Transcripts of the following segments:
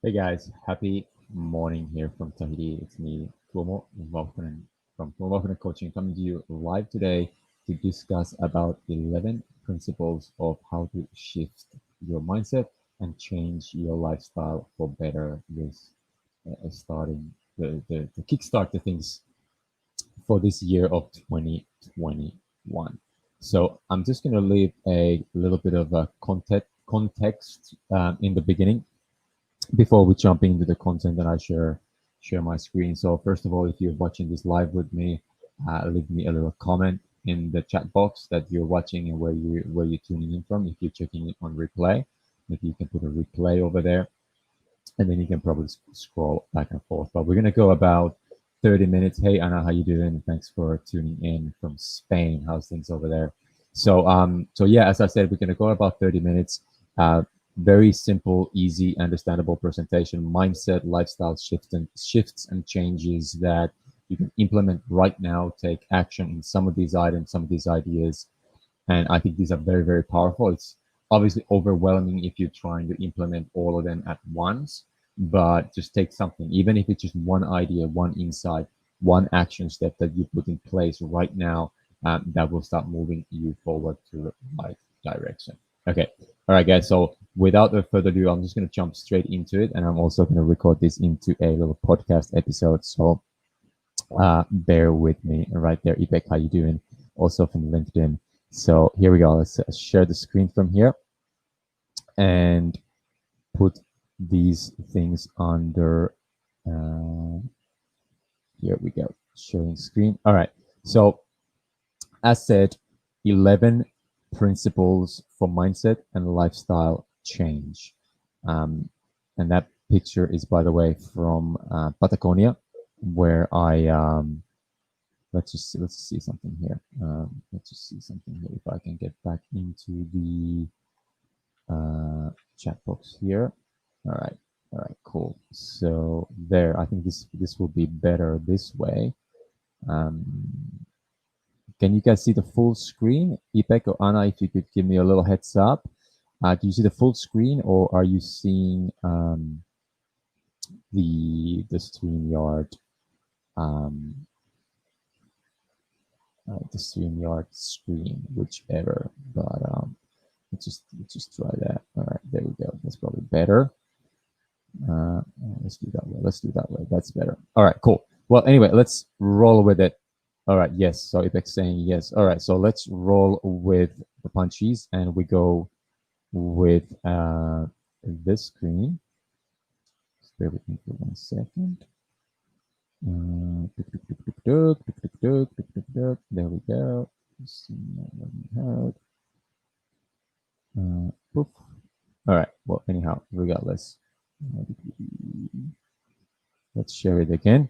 Hey guys, happy morning here from Tahiti. It's me, Tuomo Vauhkonen from Tuomo Vauhkonen Coaching, coming to you live today to discuss about 11 principles of how to shift your mindset and change your lifestyle for better with starting the kickstart the things for this year of 2021. So I'm just going to leave a little bit of a context in the beginning before we jump into the content and I share my screen. So first of all, if you're watching this live with me, leave me a little comment in the chat box that you're watching and where you're tuning in from. If you're checking it on replay, maybe you can put a replay over there, and then you can probably scroll back and forth. But we're gonna go about 30 minutes. Hey Anna, how you doing? Thanks for tuning in from Spain. How's things over there? So yeah, as I said, we're gonna go about 30 minutes. Very simple, easy, understandable presentation, mindset, lifestyle shifts and changes that you can implement right now. Take action in some of these items, some of these ideas, and I think these are very, very powerful. It's obviously overwhelming if you're trying to implement all of them at once, but just take something, even if it's just one idea, one insight, one action step that you put in place right now, that will start moving you forward to the right direction. Okay. All right, guys. So without further ado, I'm just going to jump straight into it. And I'm also going to record this into a little podcast episode. So bear with me right there. Ipek, how you doing? Also from LinkedIn. So here we go. Let's share the screen from here and put these things under. Uh, Here we go. Sharing screen. All right. So as said, 11 principles for mindset and lifestyle change. And that picture is, by the way, from Patagonia, where let's see something here. Let's just see something here. If I can get back into the chat box here. All right, cool. So there, I think this will be better this way. Um, can you guys see the full screen? Ipek or Anna, if you could give me a little heads up. Do you see the full screen, or are you seeing the StreamYard um, the StreamYard screen, whichever? But let's just try that. All right, there we go. That's probably better. Let's do that way. Let's do that way. That's better. All right, cool. Well, anyway, let's roll with it. All right, yes. So Ipek's saying yes. All right, so let's roll with the punchies and we go with this screen. Just bear with me for 1 second. There we go. Poof. All right, well, anyhow, regardless. Let's share it again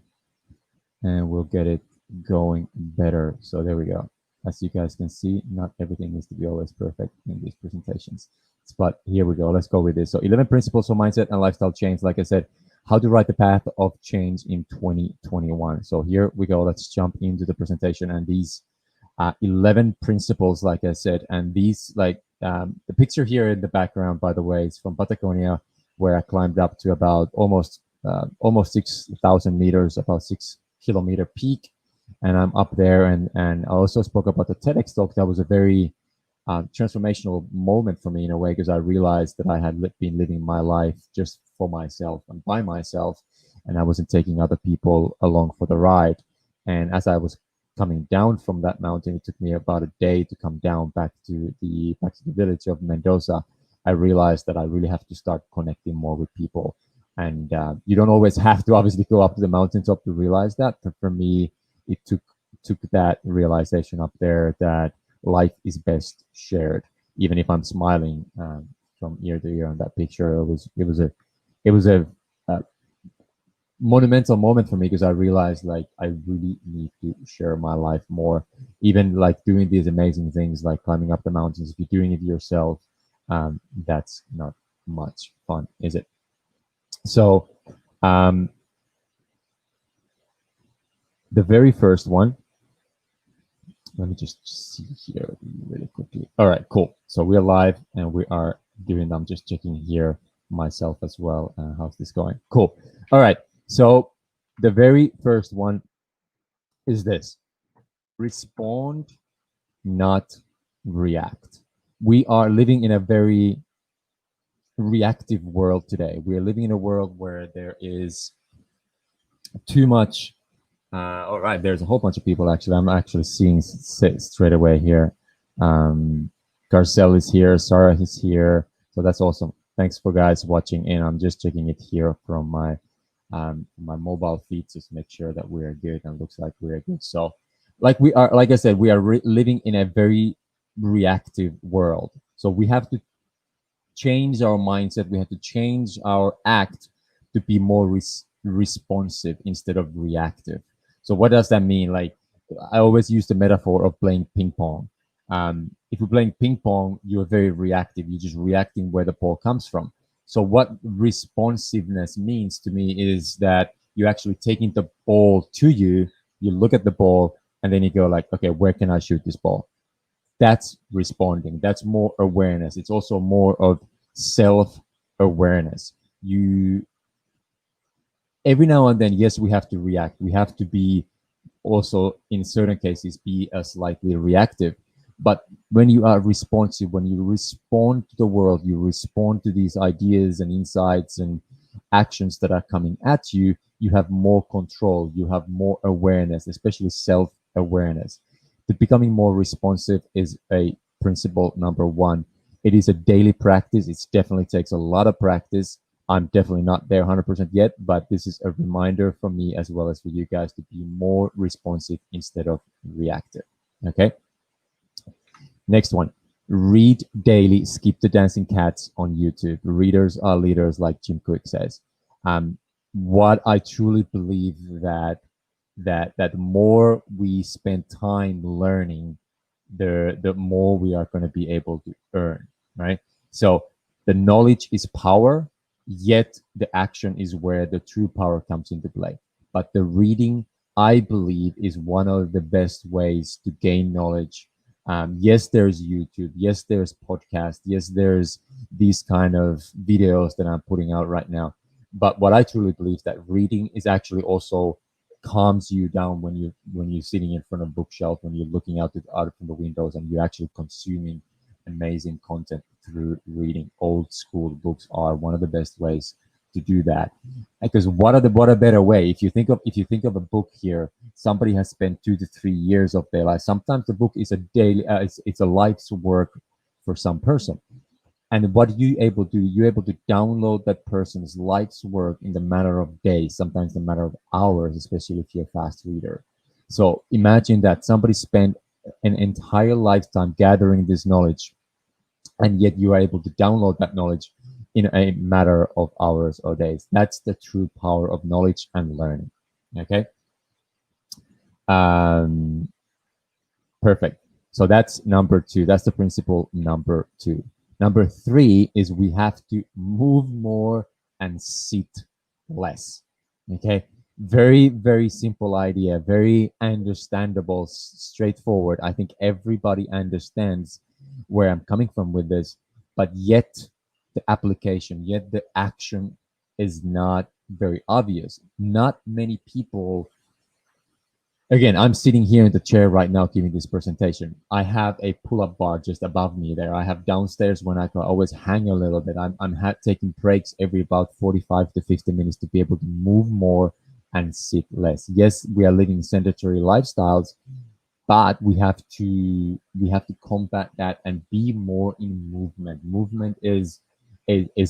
and we'll get it going better. So there we go. As you guys can see, not everything needs to be always perfect in these presentations. But here we go. Let's go with this. So 11 principles for mindset and lifestyle change. Like I said, how to write the path of change in 2021. So here we go. Let's jump into the presentation and these 11 principles, like I said, and these the picture here in the background, by the way, is from Patagonia, where I climbed up to about almost 6,000 meters, about 6 kilometer peak, and I'm up there. And I also spoke about the TEDx talk. That was a very transformational moment for me in a way, because I realized that I had been living my life just for myself and by myself, and I wasn't taking other people along for the ride. And as I was coming down from that mountain, it took me about a day to come down back to the village of Mendoza. I realized that I really have to start connecting more with people, and you don't always have to obviously go up to the mountaintop to realize that. But for me, it took that realization up there that life is best shared. Even if I'm smiling from ear to ear on that picture, it was a monumental moment for me, because I realized like I really need to share my life more. Even like doing these amazing things like climbing up the mountains, if you're doing it yourself, that's not much fun, is it? So the very first one, let me just see here really quickly. All right, cool. So we're live and we are doing, I'm just checking here myself as well. How's this going? Cool. All right. So the very first one is this: respond, not react. We are living in a very reactive world today. We are living in a world where there is too much. All right, there's a whole bunch of people actually. I'm actually seeing straight away here. Um, Garcelle is here. Sarah is here. So that's awesome. Thanks for guys watching in. I'm just checking it here from my mobile feed to make sure that we are good and looks like we are good. So, like I said, we are living in a very reactive world. So we have to change our mindset. We have to change our act to be more responsive instead of reactive. So what does that mean? Like I always use the metaphor of playing ping pong. If you're playing ping pong, you're very reactive. You're just reacting where the ball comes from. So what responsiveness means to me is that you're actually taking the ball to you. You look at the ball and then you go like, okay, where can I shoot this ball? That's responding. That's more awareness. It's also more of self awareness. You every now and then, yes, we have to react. We have to be also in certain cases be slightly reactive. But when you are responsive, when you respond to the world, you respond to these ideas and insights and actions that are coming at you, you have more control, you have more awareness, especially self awareness. The becoming more responsive is a principle number one. It is a daily practice. It definitely takes a lot of practice. I'm definitely not there 100% yet, but this is a reminder for me as well as for you guys to be more responsive instead of reactive. Okay. Next one. Read daily. Skip the dancing cats on YouTube. Readers are leaders, like Jim Quick says. What I truly believe that the more we spend time learning, the more we are going to be able to earn, right? So the knowledge is power, yet the action is where the true power comes into play. But the reading, I believe, is one of the best ways to gain knowledge. Yes, there's YouTube. Yes, there's podcast. Yes, there's these kind of videos that I'm putting out right now. But what I truly believe is that reading is actually also calms you down when you're sitting in front of a bookshelf, when you're looking out from the windows and you're actually consuming amazing content through reading. Old school books are one of the best ways to do that. Because what a better way? If you think of a book here, somebody has spent 2 to 3 years of their life. Sometimes the book is a daily, it's a life's work for some person. And what you able to do, you're able to download that person's life's work in the matter of days, sometimes the matter of hours, especially if you're a fast reader. So imagine that somebody spent an entire lifetime gathering this knowledge, and yet you are able to download that knowledge in a matter of hours or days. That's the true power of knowledge and learning. Okay. Um, Perfect. So that's number two. That's the principle number two. Number three is we have to move more and sit less. Okay. Very, very simple idea, very understandable, straightforward. I think everybody understands where I'm coming from with this, but yet the application, yet the action is not very obvious. Not many people. Again, I'm sitting here in the chair right now giving this presentation. I have a pull-up bar just above me there. I have downstairs when I can always hang a little bit. I'm taking breaks every about 45 to 50 minutes to be able to move more and sit less. Yes, we are living sedentary lifestyles, but we have to combat that and be more in movement. Movement is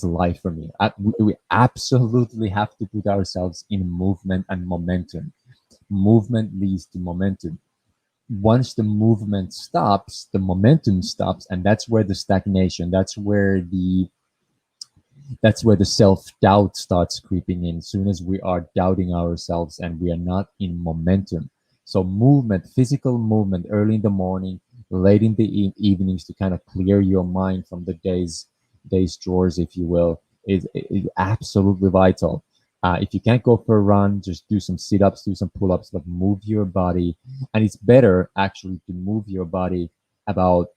life for me. We absolutely have to put ourselves in movement and momentum. Movement leads to momentum. Once the movement stops, the momentum stops, and that's where the stagnation, that's where the self-doubt starts creeping in. As soon as we are doubting ourselves and we are not in momentum. So movement, physical movement, early in the morning, late in the evenings, to kind of clear your mind from the day's chores, if you will, is absolutely vital. If you can't go for a run, just do some sit-ups, do some pull-ups, but move your body. And it's better actually to move your body about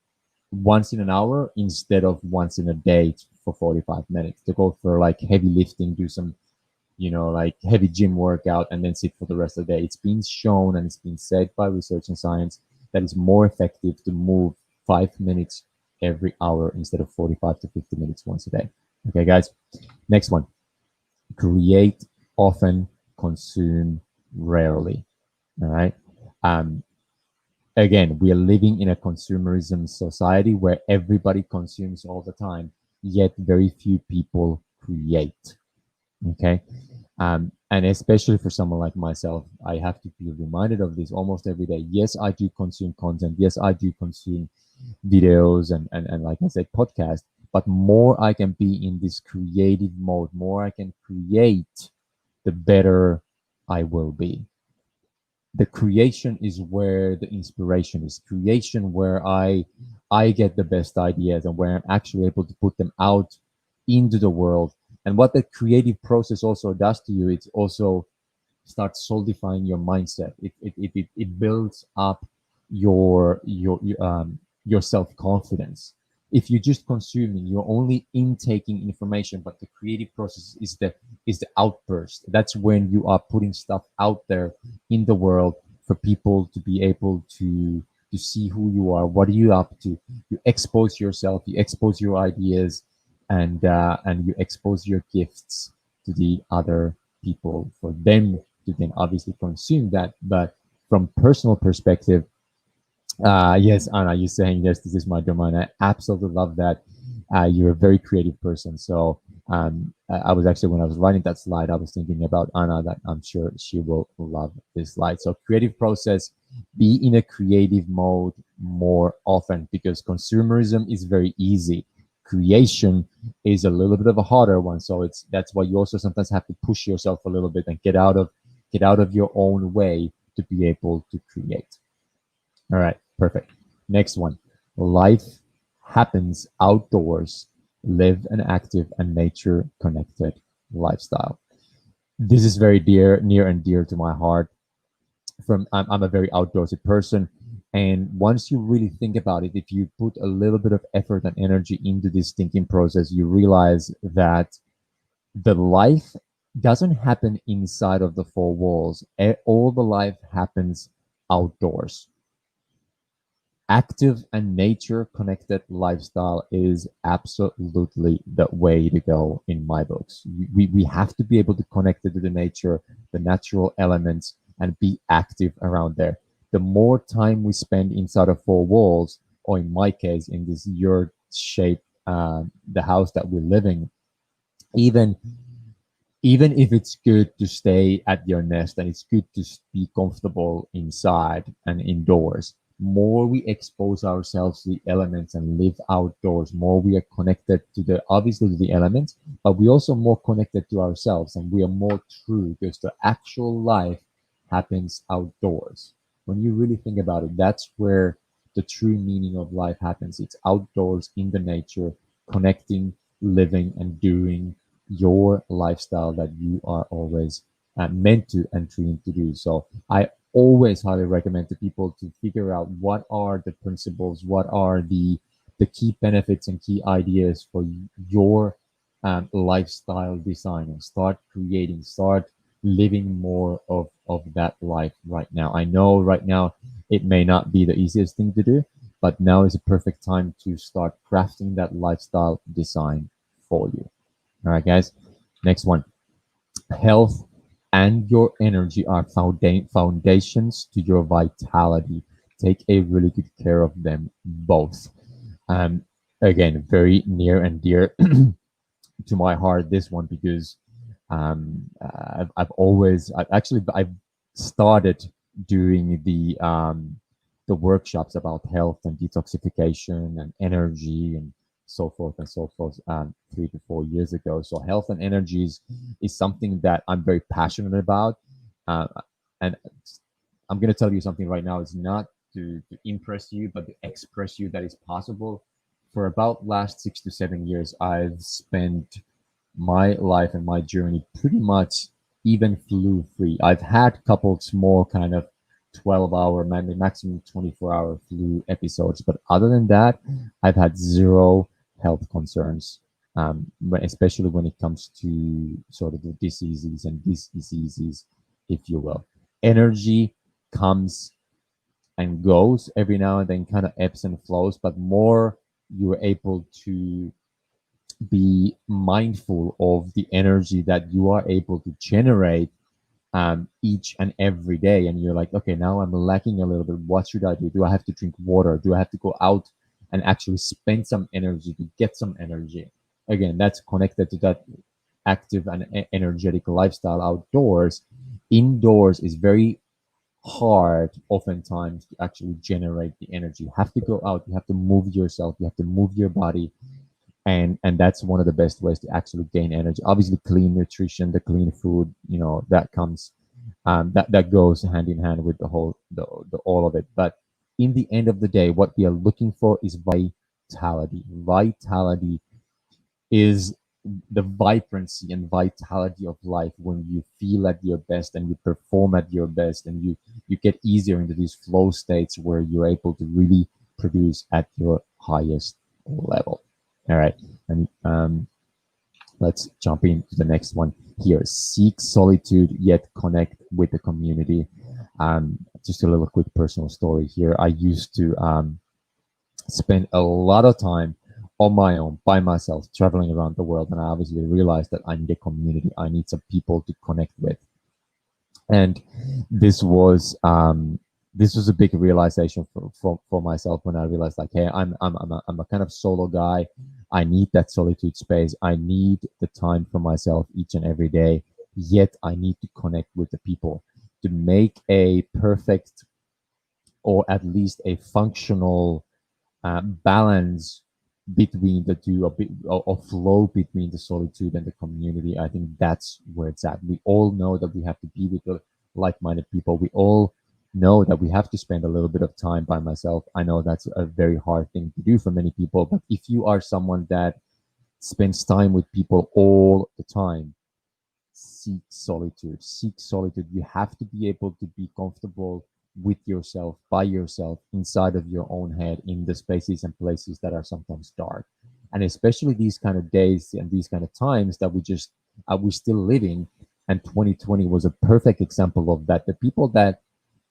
once in an hour instead of once in a day for 45 minutes, to go for like heavy lifting, do some, like heavy gym workout, and then sit for the rest of the day. It's been shown and it's been said by research and science that it's more effective to move 5 minutes every hour instead of 45 to 50 minutes once a day. Okay, guys. Next one. Create often, consume rarely. All right. Um, Again, we are living in a consumerism society where everybody consumes all the time, yet very few people create. Okay. And especially for someone like myself, I have to be reminded of this almost every day. Yes, I do consume content. Yes, I do consume videos and like I said, podcasts, but more I can be in this creative mode, more I can create, the better I will be. The creation is where the inspiration is. Creation where I get the best ideas and where I'm actually able to put them out into the world. And what the creative process also does to you, it's also start solidifying your mindset. It builds up your self confidence. If you're just consuming, you're only intaking information, but the creative process is the outburst. That's when you are putting stuff out there in the world for people to be able to see who you are, what are you up to. You expose yourself, you expose your ideas, and you expose your gifts to the other people for them to then obviously consume that. But from personal perspective, yes, Anna, you're saying yes, this is my domain. I absolutely love that. You're a very creative person. So I was actually, when I was writing that slide, I was thinking about Anna, that I'm sure she will love this slide. So creative process, be in a creative mode more often, because consumerism is very easy. Creation is a little bit of a harder one. So that's why you also sometimes have to push yourself a little bit and get out of your own way to be able to create. All right, perfect. Next one. Life happens outdoors. Live an active and nature connected lifestyle. This is very near and dear to my heart. I'm a very outdoorsy person, and once you really think about it, if you put a little bit of effort and energy into this thinking process, you realize that the life doesn't happen inside of the four walls. All the life happens outdoors. Active and nature connected lifestyle is absolutely the way to go in my books. We have to be able to connect it to the nature, the natural elements, and be active around there. The more time we spend inside of four walls, or in my case, in this yurt shape, the house that we're living, even even if it's good to stay at your nest and it's good to be comfortable inside and indoors, more we expose ourselves to the elements and live outdoors, more we are connected to the obviously to the elements, but we also more connected to ourselves, and we are more true, because the actual life happens outdoors. When you really think about it, that's where the true meaning of life happens. It's outdoors in the nature, connecting, living, and doing your lifestyle that you are always meant to and trained to do. So I always highly recommend to people to figure out what are the principles, what are the key benefits and key ideas for your lifestyle design, and start creating, start living more of that life right now. I know right now it may not be the easiest thing to do, but now is a perfect time to start crafting that lifestyle design for you. All right, guys. Next one. Health and your energy are foundations to your vitality. Take a really good care of them both. Um, Again, very near and dear to my heart, this one, because I've started doing the workshops about health and detoxification and energy and so forth and so forth 3 to 4 years ago. So health and energy is something that I'm very passionate about, uh, and I'm going to tell you something right now. It's not to impress you, but to express you that it's possible. For about last 6 to 7 years, I've spent my life and my journey pretty much even flu free. I've had a couple of small kind of 12-hour, maybe maximum 24-hour flu episodes, but other than that, I've had zero health concerns especially when it comes to sort of the diseases and diseases, if you will. Energy comes and goes every now and then, kind of ebbs and flows, but more you're able to be mindful of the energy that you are able to generate each and every day. And you're like, okay, now I'm lacking a little bit. What should I do? Do I have to drink water? Do I have to go out and actually spend some energy to get some energy? Again, that's connected to that active and energetic lifestyle outdoors. Indoors is very hard oftentimes to actually generate the energy. You have to go out, you have to move yourself, you have to move your body, and that's one of the best ways to actually gain energy. Obviously, clean nutrition, the clean food, that comes, that goes hand in hand with the all of it. But in the end of the day, what we are looking for is vitality. Vitality is the vibrancy and vitality of life when you feel at your best and you perform at your best, and you get easier into these flow states where you're able to really produce at your highest level. All right. And let's jump into the next one here. Seek solitude, yet connect with the community. Just a little quick personal story here. I used to spend a lot of time on my own, by myself, traveling around the world. And I obviously realized that I need a community. I need some people to connect with. And this was this was a big realization for myself when I realized, like, hey, I'm a kind of solo guy. I need that solitude space. I need the time for myself each and every day. Yet I need to connect with the people to make a perfect, or at least a functional balance between the two, a flow between the solitude and the community. I think that's where it's at. We all know that we have to be with the like-minded people. We all know that we have to spend a little bit of time by myself. I know that's a very hard thing to do for many people, but if you are someone that spends time with people all the time, seek solitude. Seek solitude. You have to be able to be comfortable with yourself, by yourself, inside of your own head, in the spaces and places that are sometimes dark. And especially these kind of days and these kind of times that we're still living. And 2020 was a perfect example of that. The people that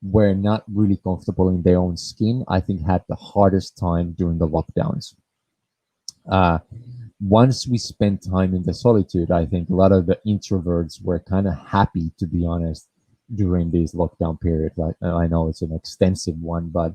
were not really comfortable in their own skin, I think, had the hardest time during the lockdowns. Uh, Once we spent time in the solitude, I think a lot of the introverts were kind of happy, to be honest, during this lockdown period. Like, I know it's an extensive one, but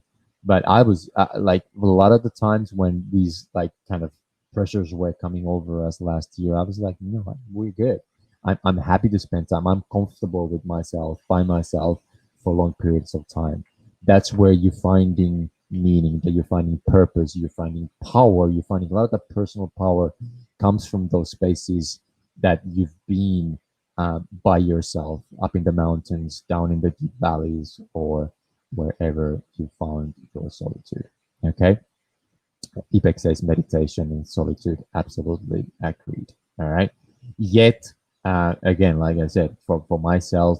I was like, a lot of the times when these like kind of pressures were coming over us last year, I was like, no, we're good. I'm happy to spend time. I'm comfortable with myself, by myself, for long periods of time. That's where you're finding meaning, that you're finding purpose, you're finding power, you're finding a lot of that personal power comes from those spaces that you've been by yourself, up in the mountains, down in the deep valleys, or wherever you found your solitude. Okay. Ipek says meditation and solitude, absolutely agreed. All right. Yet, again, like I said, for myself,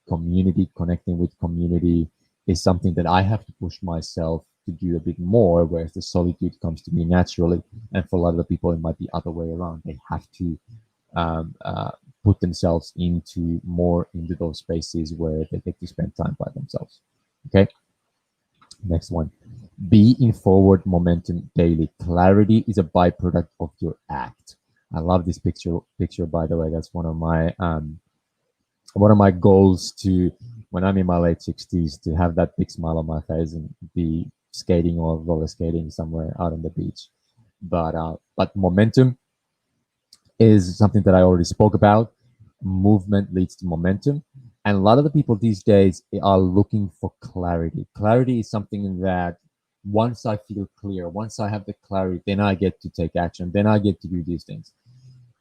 community, connecting with community is something that I have to push myself to do a bit more, whereas the solitude comes to me naturally. And for a lot of the people, it might be other way around. They have to um, uh, put themselves into those spaces where they get to spend time by themselves. Okay. Next one. Be in forward momentum daily. Clarity is a byproduct of your act. I love this picture, by the way. That's one of my goals, to when I'm in my late 60s, to have that big smile on my face and be skating or roller skating somewhere out on the beach. But momentum is something that I already spoke about. Movement leads to momentum. And a lot of the people these days are looking for clarity. Clarity is something that once I feel clear, once I have the clarity, then I get to take action, then I get to do these things.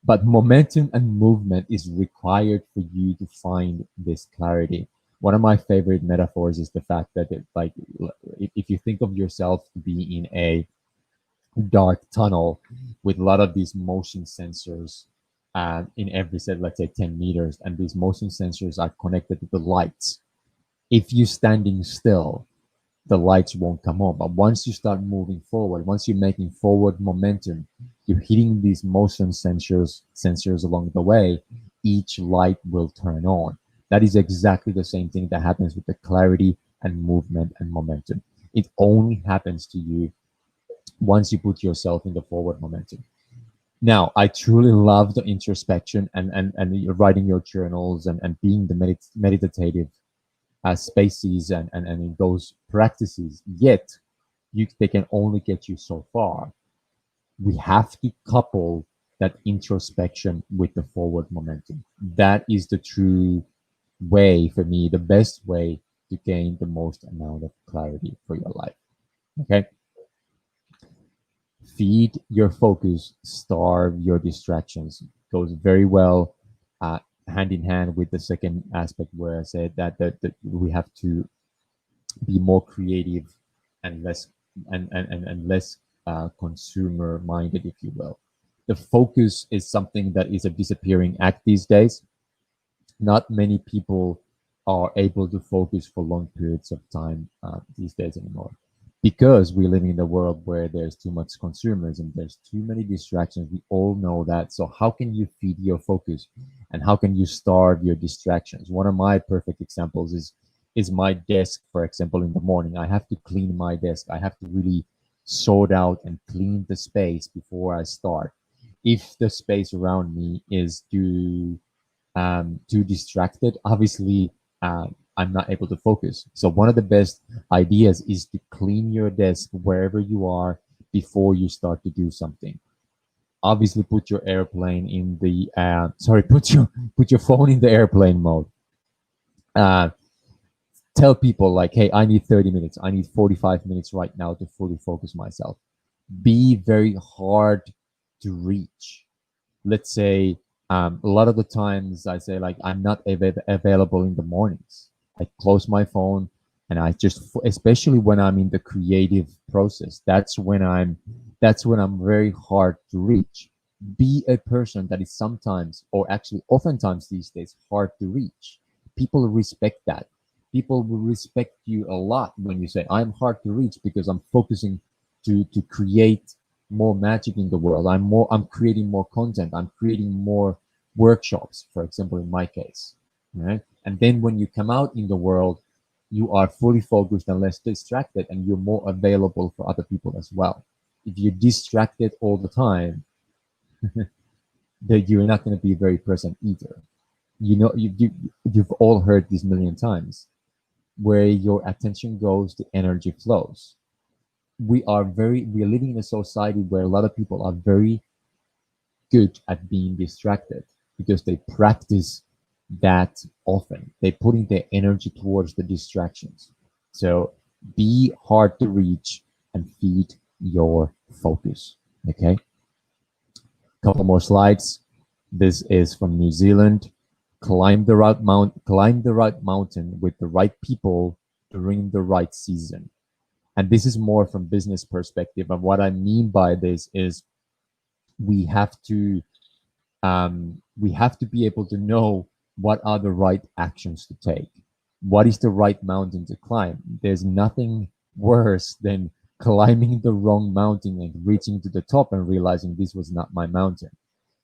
But momentum and movement is required for you to find this clarity. One of my favorite metaphors is the fact that if you think of yourself to be in a dark tunnel with a lot of these motion sensors in every set, let's say 10 meters, and these motion sensors are connected to the lights. If you're standing still, the lights won't come on. But once you start moving forward, once you're making forward momentum, you're hitting these motion sensors along the way, each light will turn on. That is exactly the same thing that happens with the clarity and movement and momentum. It only happens to you once you put yourself in the forward momentum. Now, I truly love the introspection and you're writing your journals and being the meditative spaces and those practices. Yet, they can only get you so far. We have to couple that introspection with the forward momentum. That is the true way, for me, the best way to gain the most amount of clarity for your life. Okay. Feed your focus, starve your distractions. Goes very well uh, hand in hand with the second aspect where I said that we have to be more creative and less and less consumer minded, if you will. The focus is something that is a disappearing act these days. Not many people are able to focus for long periods of time these days anymore, because we're living in a world where there's too much consumerism, there's too many distractions. We all know that. So how can you feed your focus, and how can you starve your distractions? One of my perfect examples is my desk. For example, in the morning, I have to clean my desk. I have to really sort out and clean the space before I start. If the space around me is too distracted, obviously I'm not able to focus. So one of the best ideas is to clean your desk wherever you are before you start to do something. Obviously, put your airplane in the put your phone in the airplane mode. Uh, Tell people like, hey, I need 30 minutes. I need 45 minutes right now to fully focus myself. Be very hard to reach. Let's say a lot of the times I say like I'm not available in the mornings. I close my phone and I just, especially when I'm in the creative process, that's when I'm very hard to reach. Be a person that is sometimes, or actually oftentimes these days, hard to reach. People respect that. People will respect you a lot when you say I'm hard to reach because I'm focusing to create more magic in the world. I'm creating more content. I'm creating more workshops, for example, in my case. Right? And then when you come out in the world, you are fully focused and less distracted, and you're more available for other people as well. If you're distracted all the time, then you're not going to be very present either. You've all heard this a million times. Where your attention goes, the energy flows. We are living in a society where a lot of people are very good at being distracted because they practice that often. They putting their energy towards the distractions. So be hard to reach and feed your focus. Okay. Couple more slides. This is from New Zealand. Climb the right mountain with the right people during the right season. And this is more from business perspective. And what I mean by this is we have to be able to know what are the right actions to take. What is the right mountain to climb? There's nothing worse than climbing the wrong mountain and reaching to the top and realizing this was not my mountain.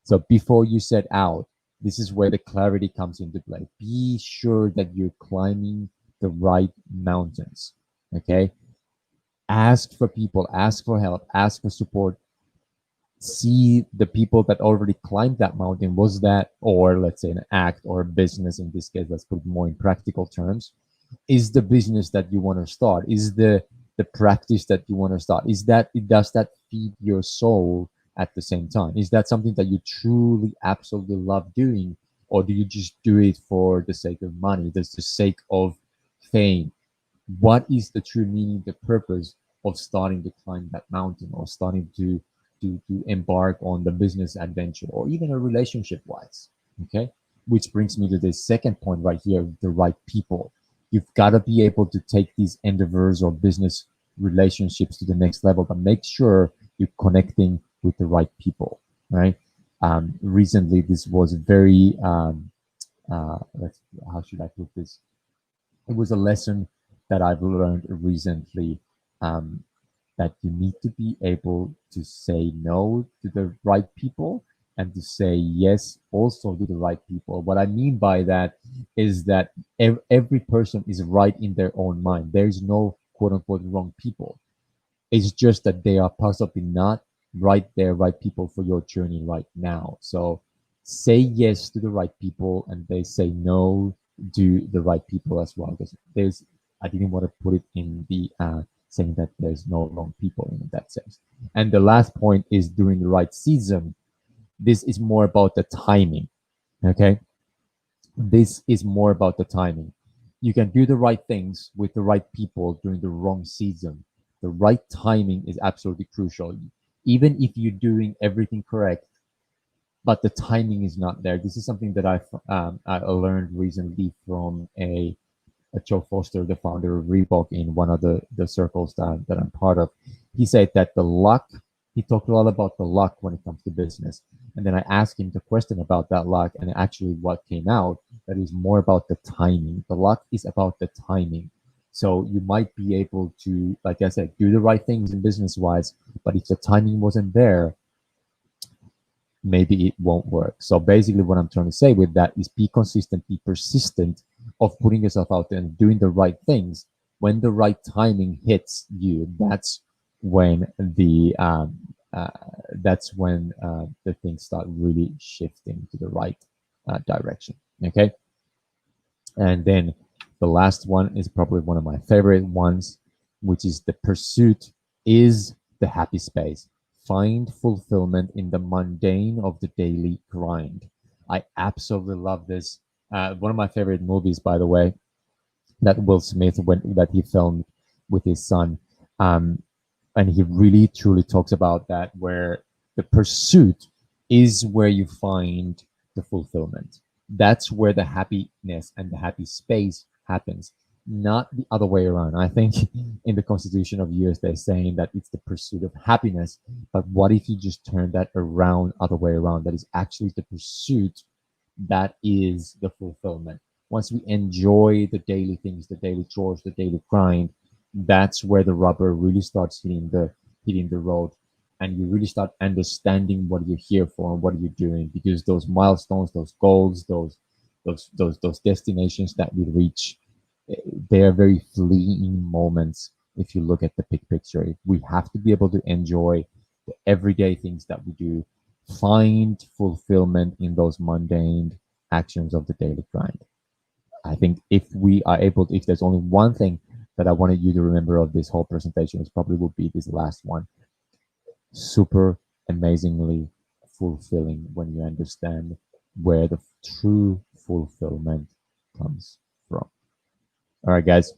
So before you set out, this is where the clarity comes into play. Be sure that you're climbing the right mountains. Okay. Ask for people, ask for help, ask for support. See the people that already climbed that mountain. Was that, or let's say an act or a business in this case, let's put more in practical terms, is the business that you want to start, is the practice that you want to start, does that feed your soul at the same time? Is that something that you truly absolutely love doing, or do you just do it for the sake of money, just the sake of fame? What is the true meaning, the purpose of starting to climb that mountain, or starting to embark on the business adventure, or even a relationship wise? Okay. Which brings me to the second point right here: the right people. You've got to be able to take these endeavors or business relationships to the next level, but make sure you're connecting with the right people, right? Recently, this was very, how should I put this? It was a lesson that I've learned recently, um, that you need to be able to say no to the right people and to say yes also to the right people. What I mean by that is that every person is right in their own mind. There's no quote unquote wrong people. It's just that they are possibly not right people for your journey right now. So say yes to the right people and they say no to the right people as well. Because I didn't want to put it in the saying that there's no wrong people in that sense. And the last point is during the right season. This is more about the timing. Okay, this is more about the timing. You can do the right things with the right people during the wrong season. The right timing is absolutely crucial. Even if you're doing everything correct, but the timing is not there. This is something that I learned recently from Joe Foster, the founder of Reebok, in one of the circles that I'm part of. He said that he talked a lot about the luck when it comes to business. And then I asked him the question about that luck, and actually what came out that is more about the timing. The luck is about the timing. So you might be able to, like I said, do the right things in business wise, but if the timing wasn't there, maybe it won't work. So basically what I'm trying to say with that is be consistent, be persistent of putting yourself out there and doing the right things. When the right timing hits you, when the uh, that's when the things start really shifting to the right direction. Okay. And then the last one is probably one of my favorite ones, which is the pursuit is the happy space. Find fulfillment in the mundane of the daily grind. I absolutely love this. One of my favorite movies, by the way, that Will Smith that he filmed with his son. Um, and he really truly talks about that, where the pursuit is where you find the fulfillment. That's where the happiness and the happy space happens, not the other way around. I think in the Constitution of US they're saying that it's the pursuit of happiness, but what if you just turn that around, other way around? That is actually the pursuit, that is the fulfillment. Once we enjoy the daily things, the daily chores, the daily grind, that's where the rubber really starts hitting the road, and you really start understanding what you're here for and what you're doing, because those milestones, those goals, those destinations that we reach, they are very fleeting moments. If you look at the big picture, we have to be able to enjoy the everyday things that we do, find fulfillment in those mundane actions of the daily grind. I think if we are able to, if there's only one thing that I wanted you to remember of this whole presentation, it probably would be this last one. Super amazingly fulfilling when you understand where the true fulfillment comes from. All right, guys.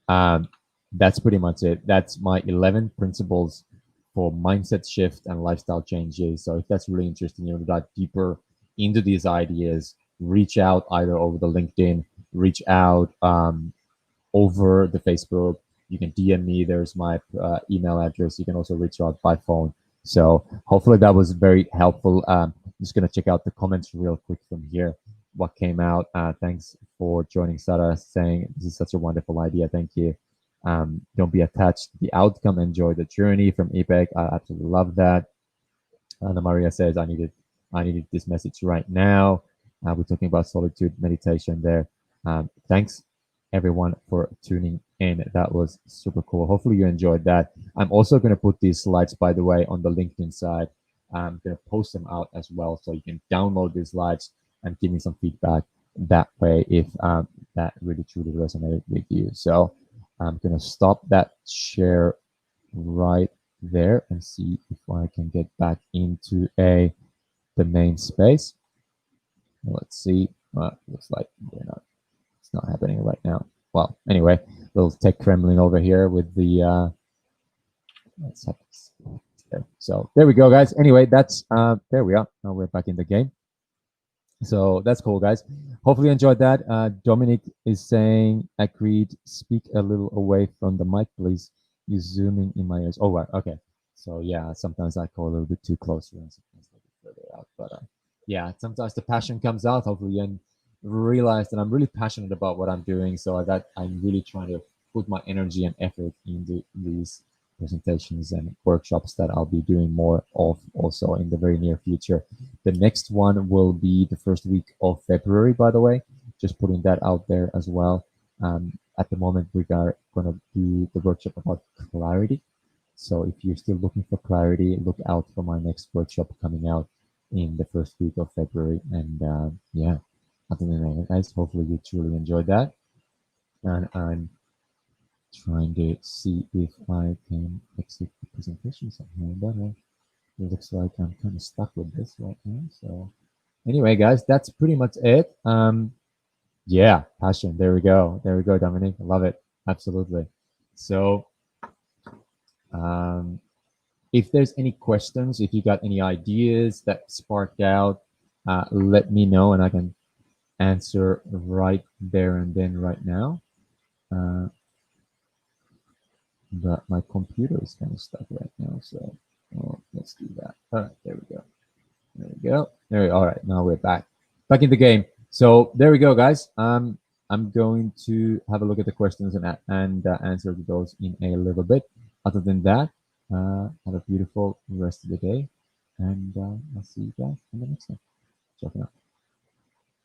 Um, that's pretty much it. That's my 11 principles for mindset shift and lifestyle changes. So if that's really interesting, you want to dive deeper into these ideas, reach out either over the LinkedIn, reach out over the Facebook. You can DM me. There's my email address. You can also reach out by phone. So hopefully that was very helpful. I'm just going to check out the comments real quick from here. What came out. Thanks for joining, Sarah, saying this is such a wonderful idea. Thank you. Don't be attached to the outcome. Enjoy the journey from EPEC. I absolutely love that. Anna Maria says, I needed this message right now. We're talking about solitude meditation there. Thanks everyone for tuning in. That was super cool. Hopefully you enjoyed that. I'm also going to put these slides, by the way, on the LinkedIn side. I'm going to post them out as well, so you can download these slides and give me some feedback that way if that really truly resonated with you. So I'm going to stop that share right there and see if I can get back into the main space. Let's see. Looks like it's not happening right now. Well, anyway, little tech Kremlin over here with the let's have this. Okay. So there we go, guys. Anyway, that's there we are. Now we're back in the game. So that's cool, guys. Hopefully you enjoyed that. Dominic is saying, agreed, speak a little away from the mic, please. You're zooming in my ears. Oh, right. Okay. So yeah, sometimes I go a little bit too close and sometimes a little bit further out. But yeah, sometimes the passion comes out. Hopefully realized that I'm really passionate about what I'm doing. So I'm really trying to put my energy and effort into these presentations and workshops that I'll be doing more of also in the very near future. The next one will be the first week of February, by the way, just putting that out there as well. At the moment, we are going to do the workshop about clarity. So if you're still looking for clarity, look out for my next workshop coming out in the first week of February. And yeah, other than that, guys, hopefully you truly enjoyed that. And I'm trying to see if I can exit the presentation somehow, but it looks like I'm kind of stuck with this right now. So anyway, guys, that's pretty much it. Yeah, passion. There we go. There we go, Dominic. I love it. Absolutely. So um, if there's any questions, if you got any ideas that sparked out, let me know and I can answer right there and then right now. Uh, but my computer is kind of stuck right now, so let's do that. All right, there we go. There we go. All right, now we're back in the game. So there we go, guys. I'm going to have a look at the questions and answer those in a little bit. Other than that, have a beautiful rest of the day, and I'll see you guys in the next one. Ciao for now.